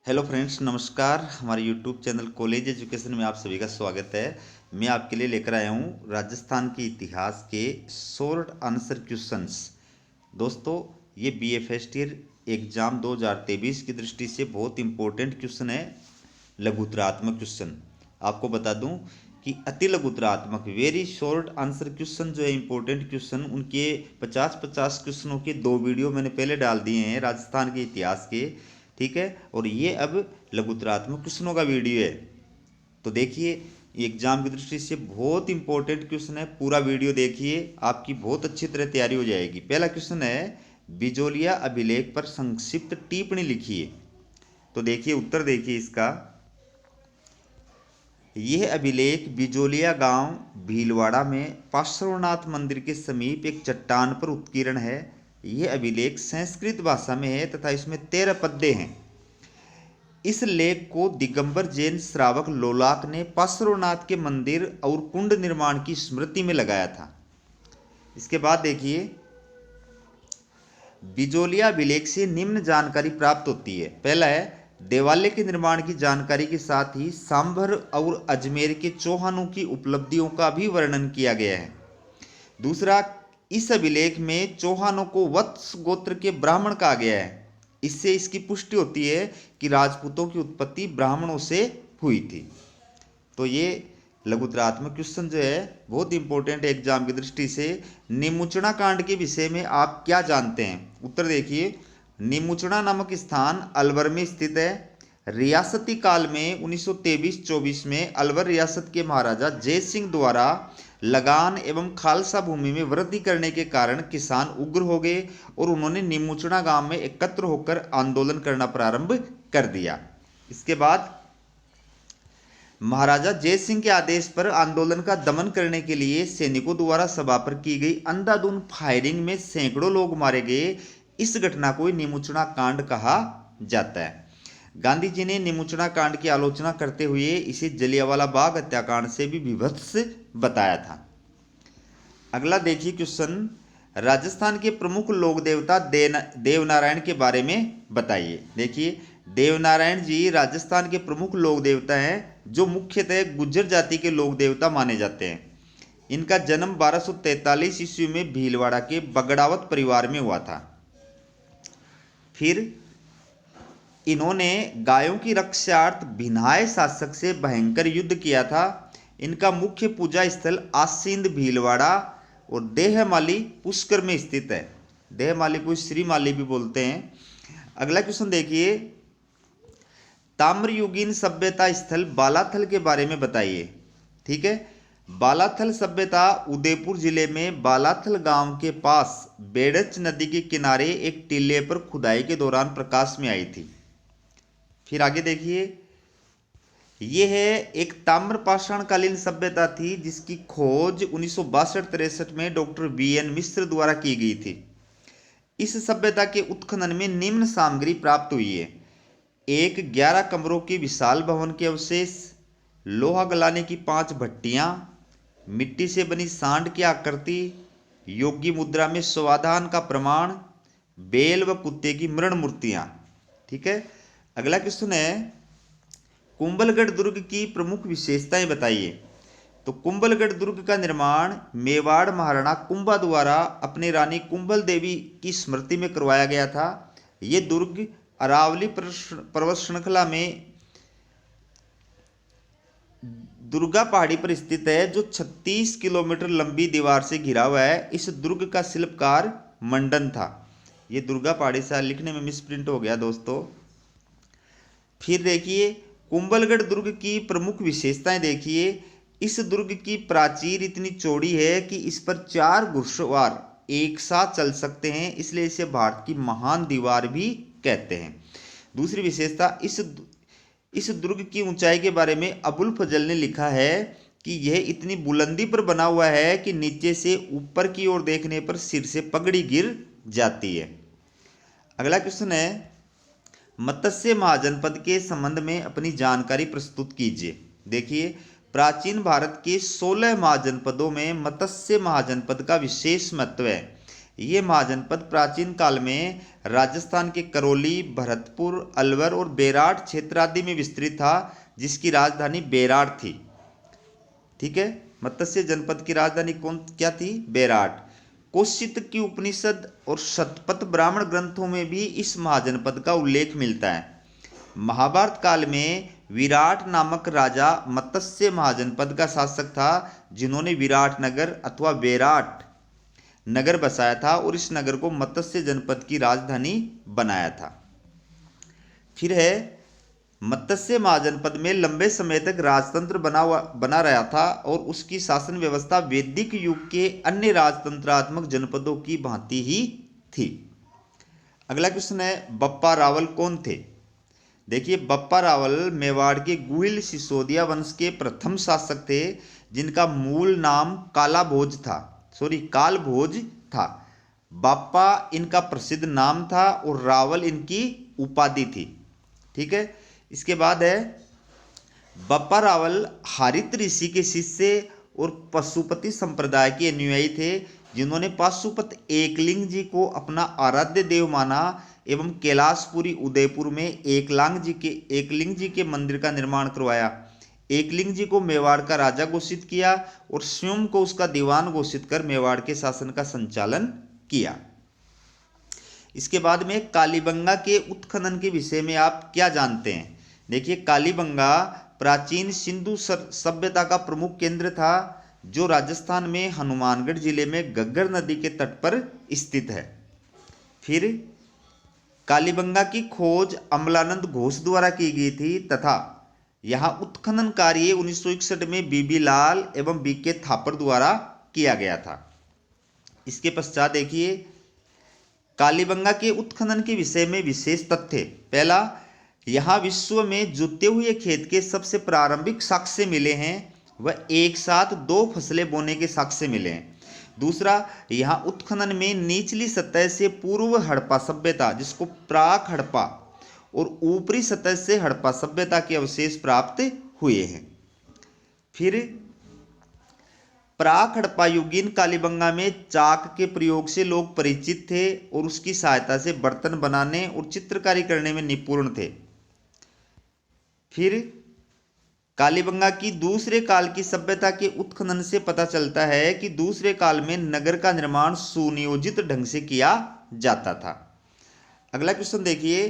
Hello friends, नमस्कार। हमारे YouTube channel college education में आप सभी का स्वागत है। मैं आपके लिए लेकर आया हूँ राजस्थान के इतिहास के शॉर्ट आंसर क्वेश्चंस। दोस्तों, ये बीए फर्स्ट ईयर एग्जाम 2023 की दृष्टि से बहुत इंपॉर्टेंट क्वेश्चन है। लघुतरात्मक क्वेश्चन आपको बता दूं कि अति लघुतरात्मक वेरी शॉर्ट आंसर क्वेश्चन जो है इंपॉर्टेंट क्वेश्चन, उनके 50-50 क्वेश्चनों के दो वीडियो मैंने पहले डाल दिए हैं राजस्थान के इतिहास के। ठीक है, और ये अब लघुतरात्मक क्वेश्चनों का वीडियो है। तो देखिए, ये एग्जाम की दृष्टि से बहुत इंपॉर्टेंट क्वेश्चन है। पूरा वीडियो देखिए, आपकी बहुत अच्छी तरह तैयारी हो जाएगी। पहला क्वेश्चन है, बिजोलिया अभिलेख पर संक्षिप्त टिप्पणी लिखिए। तो देखिए, उत्तर देखिए इसका। यह अभिलेख बिजोलिया गांव भीलवाड़ा में पार्श्वनाथ मंदिर के समीप एक चट्टान पर उत्कीर्ण है। यह अभिलेख संस्कृत भाषा में है तथा इसमें 13 पद्य हैं। इस लेख को दिगंबर जैन श्रावक लोलाक ने पार्श्वनाथ के मंदिर और कुंड निर्माण की स्मृति में लगाया था। इसके बाद देखिए, बिजोलिया अभिलेख से निम्न जानकारी प्राप्त होती है। पहला है, देवालय के निर्माण की जानकारी के साथ ही सांभर और अजमेर के चौहानों की उपलब्धियों का भी वर्णन किया गया है। दूसरा, इस अभिलेख में चौहानों को वत्स गोत्र के ब्राह्मण कहा गया है। इससे इसकी पुष्टि होती है कि राजपूतों की उत्पत्ति ब्राह्मणों से हुई थी। तो ये लघुतरात्मक क्वेश्चन जो है बहुत इंपॉर्टेंट है एग्जाम की दृष्टि से। निमुचना कांड के विषय में आप क्या जानते हैं? उत्तर देखिए। निमुचना नामक स्थान अलवर में स्थित है। रियासती काल में 1923-24 में अलवर रियासत के महाराजा जय सिंह द्वारा लगान एवं खालसा भूमि में वृद्धि करने के कारण किसान उग्र हो गए और उन्होंने निमुचना गांव में एकत्र होकर आंदोलन करना प्रारंभ कर दिया। इसके बाद महाराजा जय सिंह के आदेश पर आंदोलन का दमन करने के लिए सैनिकों द्वारा सभा पर की गई अंधाधुंध फायरिंग में सैकड़ों लोग मारे गए। इस घटना को निमुचना कांड कहा जाता है। गांधी जी ने निमुचना कांड की आलोचना करते हुए इसे जलियांवाला बाग हत्याकांड से भी विभत्स बताया था। अगला देखिए क्वेश्चन, राजस्थान के प्रमुख लोक देवता देवनारायण के बारे में बताइए। देखिए, देवनारायण जी राजस्थान के प्रमुख लोक देवता हैं जो मुख्यतः गुज्जर जाति के लोक देवता माने जाते हैं। इनका जन्म 1243 ईस्वी में भीलवाड़ा के बगड़ावत परिवार में हुआ था। फिर इन्होंने गायों की रक्षार्थ भिनाय शासक से भयंकर युद्ध किया था। इनका मुख्य पूजा स्थल आसींद भीलवाड़ा और देहमाली पुष्कर में स्थित है। देहमाली को श्रीमाली भी बोलते हैं। अगला क्वेश्चन देखिए, ताम्रयुगीन सभ्यता स्थल बालाथल के बारे में बताइए। ठीक है, बालाथल सभ्यता उदयपुर जिले में बालाथल गांव के पास बेड़च नदी के किनारे एक टीले पर खुदाई के दौरान प्रकाश में आई थी। फिर आगे देखिए, यह है एक ताम्रपाषाण कालीन सभ्यता थी जिसकी खोज 1962-63 में डॉक्टर बीएन मिश्र द्वारा की गई थी। इस सभ्यता के उत्खनन में निम्न सामग्री प्राप्त हुई है। एक 11 कमरों के विशाल भवन के अवशेष, लोहा गलाने की 5 भट्टियां, मिट्टी से बनी सांड की आकृति, योगी मुद्रा में स्वाधान का प्रमाण, बैल व कुत्ते की मृण मूर्तियां। ठीक है, अगला क्वेश्चन है, कुंभलगढ़ दुर्ग की प्रमुख विशेषताएं बताइए। तो कुंभलगढ़ दुर्ग का निर्माण मेवाड़ महाराणा कुंभा द्वारा अपने रानी कुंभल देवी की स्मृति में करवाया गया था। यह दुर्ग अरावली पर्वत श्रृंखला में दुर्गा पहाड़ी पर स्थित है जो 36 किलोमीटर लंबी दीवार से घिरा हुआ है। इस दुर्ग का शिल्पकार मंडन था। यह दुर्गा पहाड़ी से लिखने में मिसप्रिंट हो गया दोस्तों। फिर देखिए, कुंभलगढ़ दुर्ग की प्रमुख विशेषताएं देखिए। इस दुर्ग की प्राचीर इतनी चौड़ी है कि इस पर 4 घुड़सवार एक साथ चल सकते हैं, इसलिए इसे भारत की महान दीवार भी कहते हैं। दूसरी विशेषता, इस दुर्ग की ऊंचाई के बारे में अबुल फजल ने लिखा है कि यह इतनी बुलंदी पर बना हुआ है कि नीचे से ऊपर की ओर देखने पर सिर से पगड़ी गिर जाती है। अगला क्वेश्चन है, मत्स्य महाजनपद के संबंध में अपनी जानकारी प्रस्तुत कीजिए। देखिए, प्राचीन भारत के 16 महाजनपदों में मत्स्य महाजनपद का विशेष महत्व है। ये महाजनपद प्राचीन काल में राजस्थान के करौली, भरतपुर, अलवर और बेराट क्षेत्र आदि में विस्तृत था, जिसकी राजधानी बेराट थी। ठीक है, मत्स्य जनपद की राजधानी क्या थी? बेराट। कौशिक की उपनिषद और शतपथ ब्राह्मण ग्रंथों में भी इस महाजनपद का उल्लेख मिलता है। महाभारत काल में विराट नामक राजा मत्स्य महाजनपद का शासक था, जिन्होंने विराट नगर अथवा बेराट नगर बसाया था और इस नगर को मत्स्य जनपद की राजधानी बनाया था। फिर है, मत्स्य महाजनपद में लंबे समय तक राजतंत्र बना रहा था और उसकी शासन व्यवस्था वैदिक युग के अन्य राजतंत्रात्मक जनपदों की भांति ही थी। अगला क्वेश्चन है, बप्पा रावल कौन थे? देखिए, बप्पा रावल मेवाड़ के गुहिल सिसोदिया वंश के प्रथम शासक थे, जिनका मूल नाम कालभोज था। बाप्पा इनका प्रसिद्ध नाम था और रावल इनकी उपाधि थी। ठीक है, इसके बाद है, बप्पा रावल हारित ऋषि के शिष्य और पशुपति संप्रदाय के अनुयायी थे, जिन्होंने पाशुपत एकलिंग जी को अपना आराध्य देव माना एवं कैलाशपुरी उदयपुर में एकलिंग जी के मंदिर का निर्माण करवाया। एकलिंग जी को मेवाड़ का राजा घोषित किया और स्वयं को उसका दीवान घोषित कर मेवाड़ के शासन का संचालन किया। इसके बाद में कालीबंगा के उत्खनन के विषय में आप क्या जानते हैं? देखिए, कालीबंगा प्राचीन सिंधु सभ्यता का प्रमुख केंद्र था, जो राजस्थान में हनुमानगढ़ जिले में घग्गर नदी के तट पर स्थित है। फिर कालीबंगा की खोज अमलानंद घोष द्वारा की गई थी तथा यहाँ उत्खनन कार्य 1961 में बीबी लाल एवं बीके थापर द्वारा किया गया था। इसके पश्चात देखिए, कालीबंगा के उत्खनन के विषय में विशेष तथ्य। पहला, यहाँ विश्व में जुते हुए खेत के सबसे प्रारंभिक साक्ष्य मिले हैं, वह एक साथ 2 फसलें बोने के साक्ष्य मिले हैं। दूसरा, यहाँ उत्खनन में निचली सतह से पूर्व हड़प्पा सभ्यता, जिसको प्राक हड़प्पा, और ऊपरी सतह से हड़प्पा सभ्यता के अवशेष प्राप्त हुए हैं। फिर प्राक हड़प्पा युगीन कालीबंगा में चाक के प्रयोग से लोग परिचित थे और उसकी सहायता से बर्तन बनाने और चित्रकारी करने में निपुण थे। फिर कालीबंगा की दूसरे काल की सभ्यता के उत्खनन से पता चलता है कि दूसरे काल में नगर का निर्माण सुनियोजित ढंग से किया जाता था। अगला क्वेश्चन देखिए,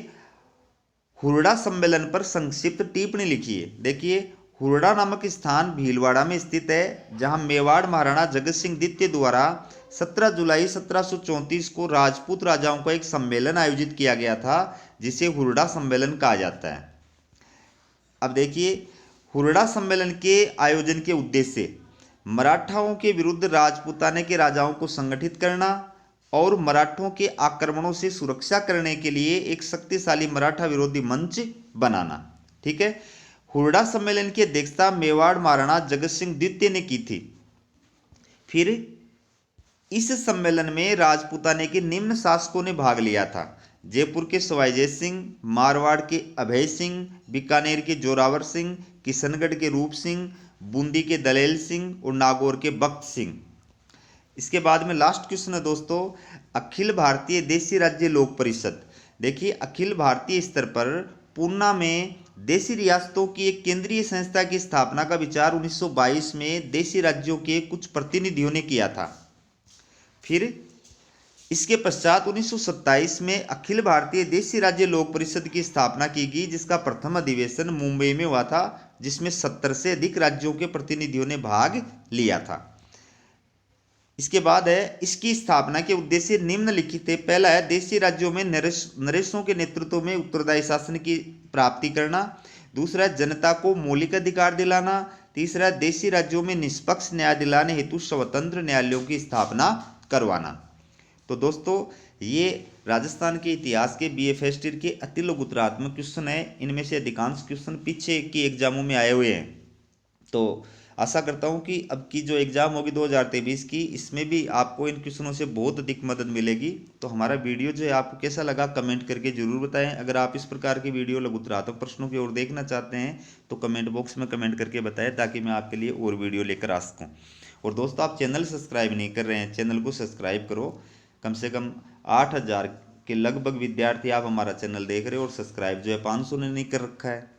हुरडा सम्मेलन पर संक्षिप्त टिप्पणी लिखिए। देखिए, हुरडा नामक स्थान भीलवाड़ा में स्थित है, जहां मेवाड़ महाराणा जगत सिंह द्वितीय द्वारा 17 जुलाई 1734 को राजपूत राजाओं का एक सम्मेलन आयोजित किया गया था, जिसे हुरडा सम्मेलन कहा जाता है। अब देखिए, हुरडा सम्मेलन के आयोजन के उद्देश्य मराठाओं के विरुद्ध राजपूताने के राजाओं को संगठित करना और मराठों के आक्रमणों से सुरक्षा करने के लिए एक शक्तिशाली मराठा विरोधी मंच बनाना। ठीक है, हुरडा सम्मेलन की अध्यक्षता मेवाड़ महाराणा जगत सिंह द्वितीय ने की थी। फिर इस सम्मेलन में राजपूताने के निम्न शासकों ने भाग लिया था: जयपुर के सवाईजय सिंह, मारवाड़ के अभय सिंह, बीकानेर के जोरावर सिंह, किशनगढ़ के रूप सिंह, बूंदी के दलेल सिंह और नागौर के बख्त सिंह। इसके बाद में लास्ट क्वेश्चन है दोस्तों, अखिल भारतीय देशी राज्य लोक परिषद। देखिए, अखिल भारतीय स्तर पर पूना में देशी रियासतों की एक केंद्रीय संस्था की स्थापना का विचार 1922 में देशी राज्यों के कुछ प्रतिनिधियों ने किया था। फिर इसके पश्चात 1927 में अखिल भारतीय देशी राज्य लोक परिषद की स्थापना की गई, जिसका प्रथम अधिवेशन मुंबई में हुआ था, जिसमें 70 से अधिक राज्यों के प्रतिनिधियों ने भाग लिया था। इसके बाद है, इसकी स्थापना के उद्देश्य निम्नलिखित है। पहला है, देशी राज्यों में नरेशों के नेतृत्व में उत्तरदायी शासन की प्राप्ति करना। दूसरा है, जनता को मौलिक अधिकार दिलाना। तीसरा है, देशी राज्यों में निष्पक्ष न्याय दिलाने हेतु स्वतंत्र न्यायालयों की स्थापना करवाना। तो दोस्तों, ये राजस्थान के इतिहास के BA फर्स्ट ईयर के अति लघुतरात्मक क्वेश्चन है। इनमें से अधिकांश क्वेश्चन पीछे की एग्जामों में आए हुए हैं। तो आशा करता हूँ कि अब की जो एग्ज़ाम होगी 2023 की, इसमें भी आपको इन क्वेश्चनों से बहुत अधिक मदद मिलेगी। तो हमारा वीडियो जो है आपको कैसा लगा कमेंट करके ज़रूर बताएं। अगर आप इस प्रकार की वीडियो लघुतरात्मक प्रश्नों की ओर देखना चाहते हैं तो कमेंट बॉक्स में कमेंट करके बताएं, ताकि मैं आपके लिए और वीडियो लेकर आ सकूँ। और दोस्तों, आप चैनल सब्सक्राइब नहीं कर रहे हैं, चैनल को सब्सक्राइब करो, कम से कम 8,000 के लगभग विद्यार्थी आप हमारा चैनल देख रहे हो और सब्सक्राइब जो है 500 ने नहीं कर रखा है,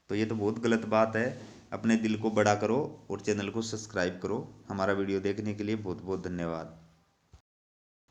तो ये तो बहुत गलत बात है। अपने दिल को बड़ा करो और चैनल को सब्सक्राइब करो। हमारा वीडियो देखने के लिए बहुत बहुत धन्यवाद।